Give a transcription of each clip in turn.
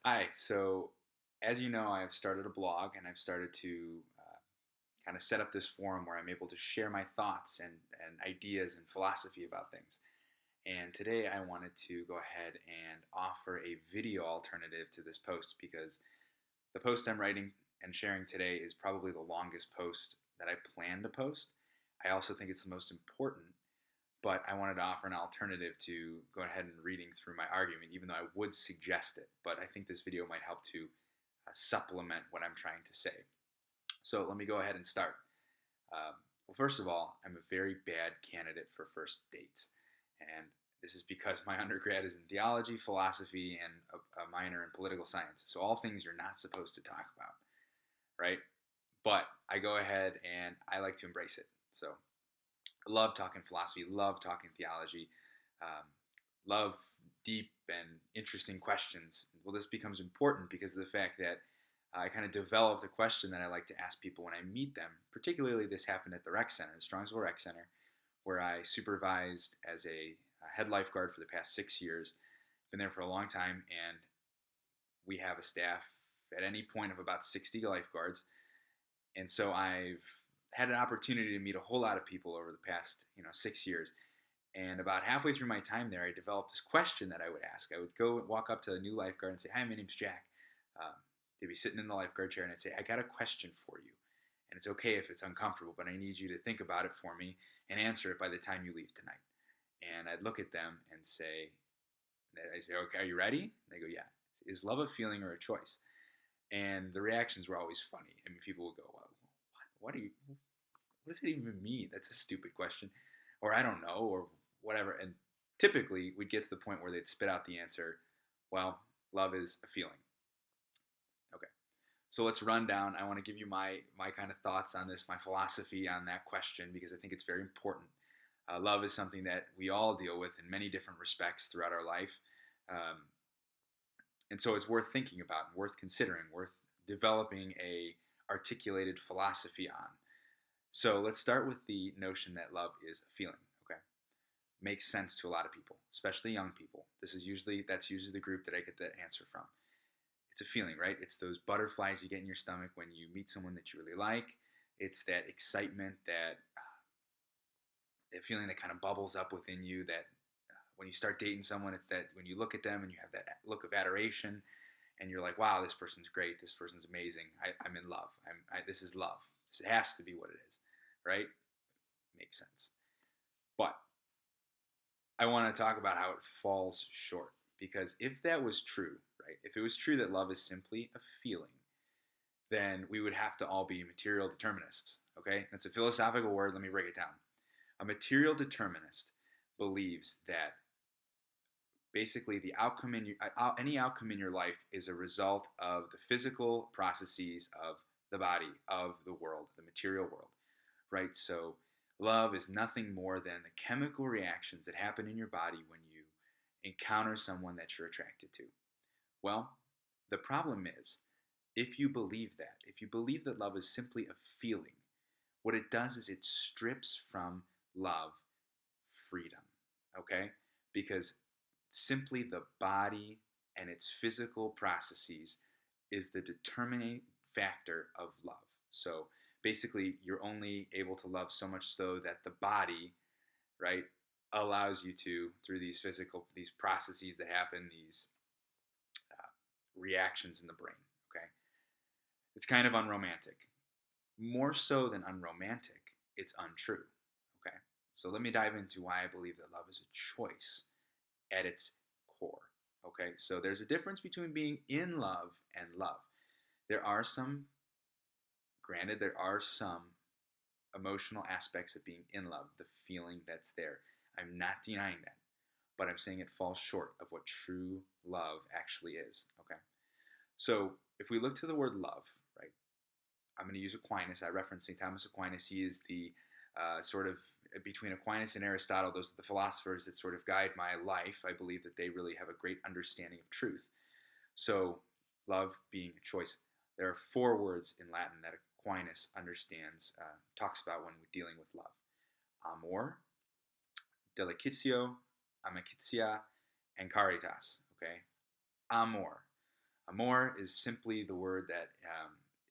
Hi. So, as you know, I've started a blog and I've started to kind of set up this forum where I'm able to share my thoughts and ideas and philosophy about things. And today I wanted to go ahead and offer a video alternative to this post because the post I'm writing and sharing today is probably the longest post that I plan to post. I also think it's the most important, but I wanted to offer an alternative to go ahead and reading through my argument, even though I would suggest it. But I think this video might help to supplement what I'm trying to say. So let me go ahead and start. Well, first of all, I'm a very bad candidate for first dates. And this is because my undergrad is in theology, philosophy, and a minor in political science. So all things you're not supposed to talk about, right? But I go ahead and I like to embrace it. So love talking philosophy, love talking theology, um, love deep and interesting questions. Well, this becomes important because of the fact that I kind of developed a question that I like to ask people when I meet them. Particularly, this happened at the rec center, the Strongsville Rec Center, where I supervised as a head lifeguard for the past 6 years. Been there for a long time, and we have a staff at any point of about 60 lifeguards. And so I've had an opportunity to meet a whole lot of people over the past 6 years. And about halfway through my time there, I developed this question that I would ask. I would go walk up to a new lifeguard and say, "Hi, my name's Jack." Um, they'd be sitting in the lifeguard chair, and I'd say, "I got a question for you, and it's okay if it's uncomfortable, but I need you to think about it for me and answer it by the time you leave tonight." And I'd look at them and I say, "Okay, are you ready?" And they go, "Yeah." Is love a feeling or a choice? And the reactions were always funny. I mean, people would go, "Well, what are you? What does it even mean? That's a stupid question," or "I don't know," or whatever. And typically, we'd get to the point where they'd spit out the answer, "Well, love is a feeling." Okay, so let's run down. I want to give you my kind of thoughts on this, my philosophy on that question, because I think it's very important. Love is something that we all deal with in many different respects throughout our life, um, and so it's worth thinking about, and worth considering, worth developing a articulated philosophy on. So let's start with the notion that love is a feeling. Okay, makes sense to a lot of people, especially young people. That's usually the group that I get that answer from. It's a feeling, right? It's those butterflies you get in your stomach when you meet someone that you really like. It's that excitement, that feeling that kind of bubbles up within you. That when you start dating someone, it's that when you look at them and you have that look of adoration, and you're like, "Wow, this person's great. This person's amazing. I'm in love. This is love. This has to be what it is, right?" Makes sense. But I want to talk about how it falls short. Because if that was true, right, if it was true that love is simply a feeling, then we would have to all be material determinists. Okay? That's a philosophical word. Let me break it down. A material determinist believes that basically the outcome in any outcome in your life is a result of the physical processes of the body, of the world, the material world, right? So love is nothing more than the chemical reactions that happen in your body when you encounter someone that you're attracted to. Well, the problem is, if you believe that love is simply a feeling, what it does is it strips from love freedom, okay? Because simply the body and its physical processes is the determining factor of love. So basically, you're only able to love so much so that the body, right, allows you to, through these processes that happen, these reactions in the brain. Okay, it's kind of unromantic. More so than unromantic, it's untrue. Okay, so let me dive into why I believe that love is a choice at its core. Okay, so there's a difference between being in love and love. There are some, granted, there are some emotional aspects of being in love, the feeling that's there. I'm not denying that, but I'm saying it falls short of what true love actually is. Okay, so if we look to the word love, right, I'm going to use Aquinas. I reference St. Thomas Aquinas. He is the sort of between Aquinas and Aristotle, those are the philosophers that sort of guide my life. I believe that they really have a great understanding of truth. So, love being a choice. There are four words in Latin that Aquinas understands, talks about when we're dealing with love: amor, delicatio, amicitia, and caritas. Okay, amor. Amor is simply the word that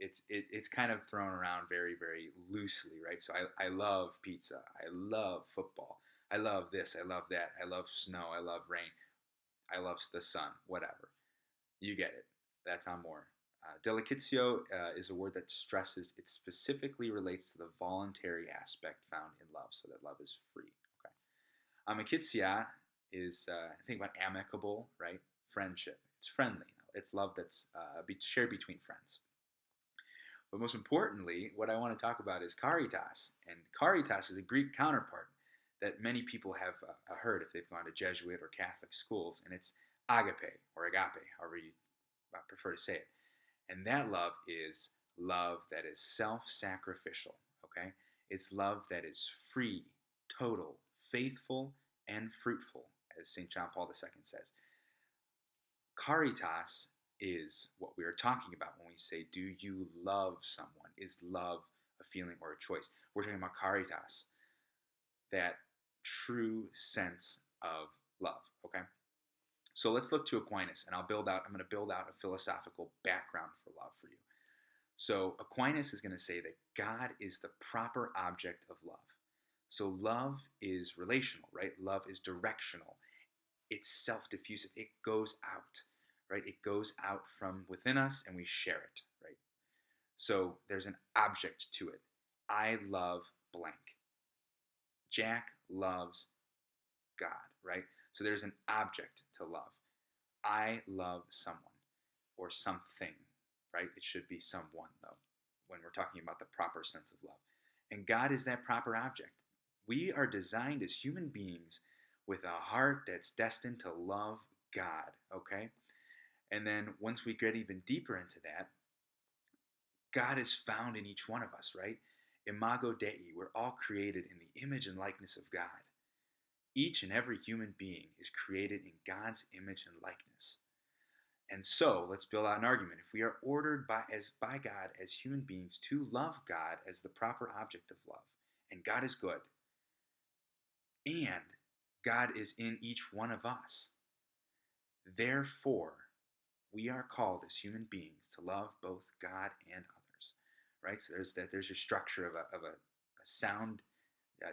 it's kind of thrown around very, very loosely, right? So I love pizza. I love football. I love this. I love that. I love snow. I love rain. I love the sun. Whatever. You get it. That's amor. Delicatio is a word that stresses it specifically relates to the voluntary aspect found in love, so that love is free. Okay. Amicizia is think about amicable, right? Friendship. It's friendly. It's love that's shared between friends. But most importantly, what I want to talk about is caritas. And caritas is a Greek counterpart that many people have heard if they've gone to Jesuit or Catholic schools, and it's agape or agape, however you prefer to say it. And that love is love that is self-sacrificial, okay? It's love that is free, total, faithful, and fruitful, as St. John Paul II says. Caritas is what we are talking about when we say, do you love someone? Is love a feeling or a choice? We're talking about caritas, that true sense of love, okay? So let's look to Aquinas, and I'm going to build out a philosophical background for love for you. So Aquinas is going to say that God is the proper object of love. So love is relational, right? Love is directional. It's self-diffusive. It goes out, right? It goes out from within us and we share it, right? So there's an object to it. I love blank. Jack loves God, right? So there's an object to love. I love someone or something, right? It should be someone, though, when we're talking about the proper sense of love. And God is that proper object. We are designed as human beings with a heart that's destined to love God, okay? And then once we get even deeper into that, God is found in each one of us, right? Imago Dei, we're all created in the image and likeness of God. Each and every human being is created in God's image and likeness. And so, let's build out an argument. If we are ordered by God as human beings to love God as the proper object of love, and God is good, and God is in each one of us, therefore, we are called as human beings to love both God and others, right? So there's your structure of a sound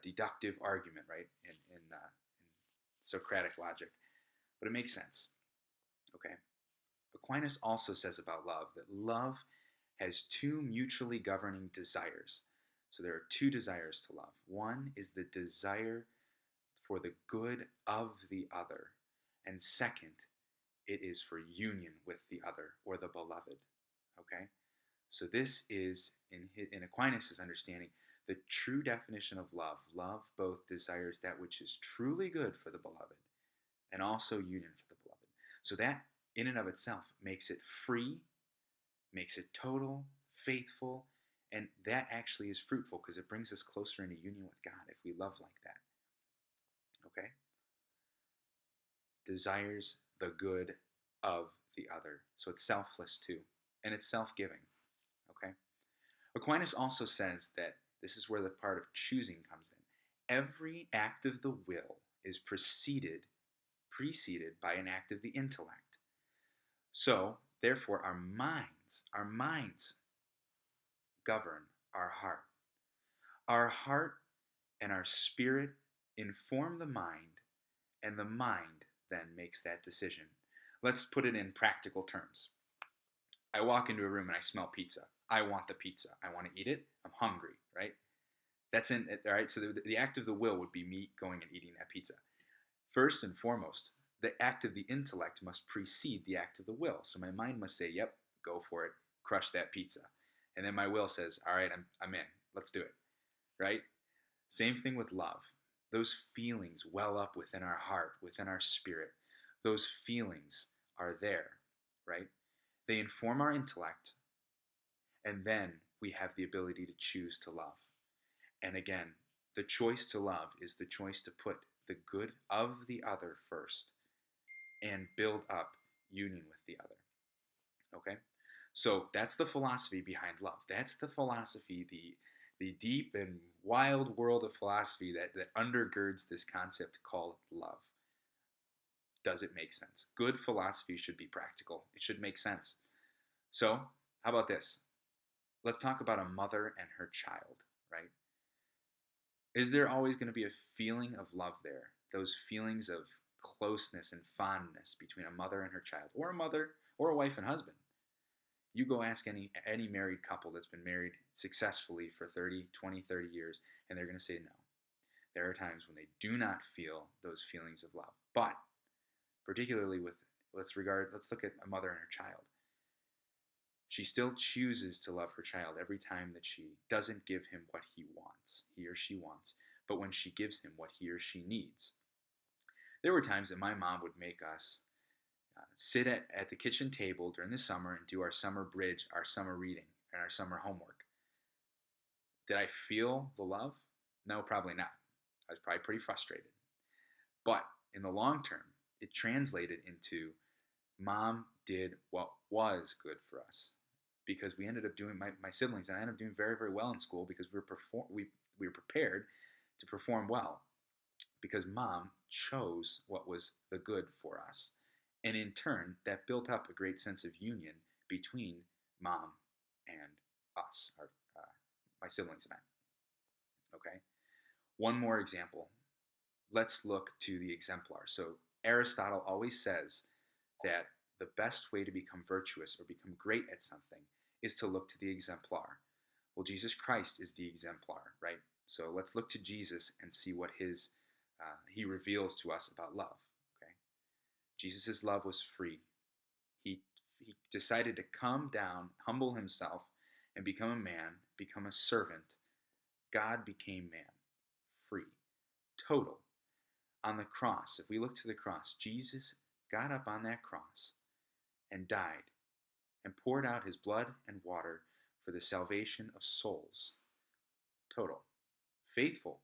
deductive argument, right, in Socratic logic, but it makes sense, okay? Aquinas also says about love that love has two mutually governing desires. So there are two desires to love. One is the desire for the good of the other, and second, it is for union with the other or the beloved. Okay? So this is, in Aquinas' understanding, the true definition of love. Love both desires that which is truly good for the beloved and also union for the beloved. So that, in and of itself, makes it free, makes it total, faithful, and that actually is fruitful because it brings us closer into union with God if we love like that. Okay? Desires the good of the other. So it's selfless too. And it's self-giving. Okay? Aquinas also says that this is where the part of choosing comes in. Every act of the will is preceded by an act of the intellect. So, therefore, our minds govern our heart. Our heart and our spirit inform the mind, and the mind then makes that decision. Let's put it in practical terms. I walk into a room and I smell pizza. I want the pizza. I want to eat it. I'm hungry, right? That's in it, all right? So the act of the will would be me going and eating that pizza. First and foremost, the act of the intellect must precede the act of the will. So my mind must say, yep, go for it, crush that pizza. And then my will says, all right, I'm in, let's do it, right? Same thing with love. Those feelings well up within our heart, within our spirit. Those feelings are there, right? They inform our intellect, and then we have the ability to choose to love. And again, the choice to love is the choice to put the good of the other first and build up union with the other. Okay? So that's the philosophy behind love. That's the philosophy, the deep and wild world of philosophy that undergirds this concept called love. Does it make sense? Good philosophy should be practical. It should make sense. So, how about this? Let's talk about a mother and her child, right? Is there always going to be a feeling of love there? Those feelings of closeness and fondness between a mother and her child, or a mother or a wife and husband. You go ask any married couple that's been married successfully for 30, 20, 30 years, and they're going to say no. There are times when they do not feel those feelings of love. But particularly with let's look at a mother and her child. She still chooses to love her child every time that she doesn't give him what he or she wants, but when she gives him what he or she needs. There were times that my mom would make us sit at the kitchen table during the summer and do our summer bridge, our summer reading, and our summer homework. Did I feel the love? No, probably not. I was probably pretty frustrated. But in the long term, it translated into mom did what was good for us, because we ended up doing, my siblings and I ended up doing very, very well in school because we were prepared to perform well because mom chose what was the good for us. And in turn, that built up a great sense of union between mom and us, my siblings and I. Okay? One more example. Let's look to the exemplar. So Aristotle always says that the best way to become virtuous or become great at something is to look to the exemplar. Well, Jesus Christ is the exemplar, right? So let's look to Jesus and see what he reveals to us about love. Okay, Jesus' love was free. He decided to come down, humble himself, and become a man, become a servant. God became man, free, total. On the cross, if we look to the cross, Jesus got up on that cross and died and poured out his blood and water for the salvation of souls. Total. Faithful.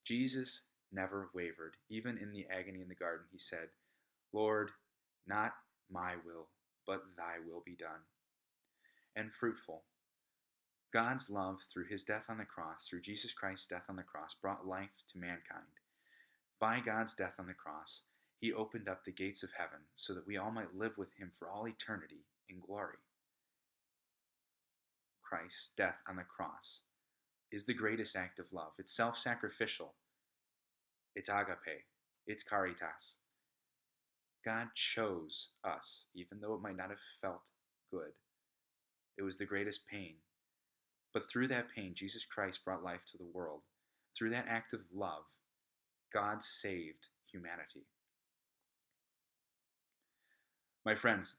Jesus never wavered. Even in the agony in the garden, he said, Lord, not my will, but thy will be done. And fruitful. God's love through his death on the cross, through Jesus Christ's death on the cross, brought life to mankind. By God's death on the cross, he opened up the gates of heaven so that we all might live with him for all eternity in glory. Christ's death on the cross is the greatest act of love. It's self-sacrificial. It's agape. It's caritas. God chose us, even though it might not have felt good. It was the greatest pain. But through that pain, Jesus Christ brought life to the world. Through that act of love, God saved humanity. My friends,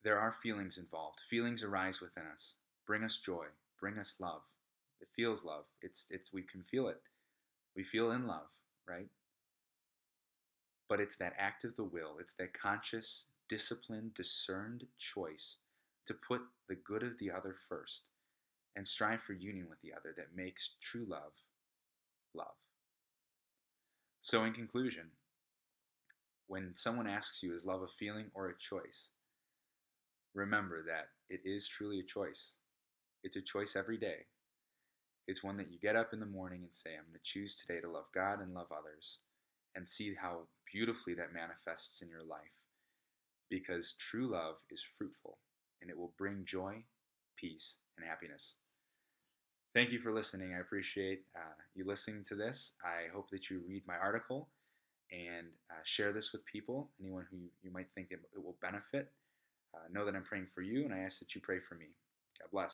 there are feelings involved. Feelings arise within us. Bring us joy. Bring us love. It feels love. It's we can feel it. We feel in love, right? But it's that act of the will. It's that conscious, disciplined, discerned choice to put the good of the other first and strive for union with the other that makes true love love. So in conclusion, when someone asks you, is love a feeling or a choice? Remember that it is truly a choice. It's a choice every day. It's one that you get up in the morning and say, I'm going to choose today to love God and love others, and see how beautifully that manifests in your life. Because true love is fruitful, and it will bring joy, peace, and happiness. Thank you for listening. I appreciate you listening to this. I hope that you read my article and share this with people, anyone who you might think it will benefit. Know that I'm praying for you, and I ask that you pray for me. God bless.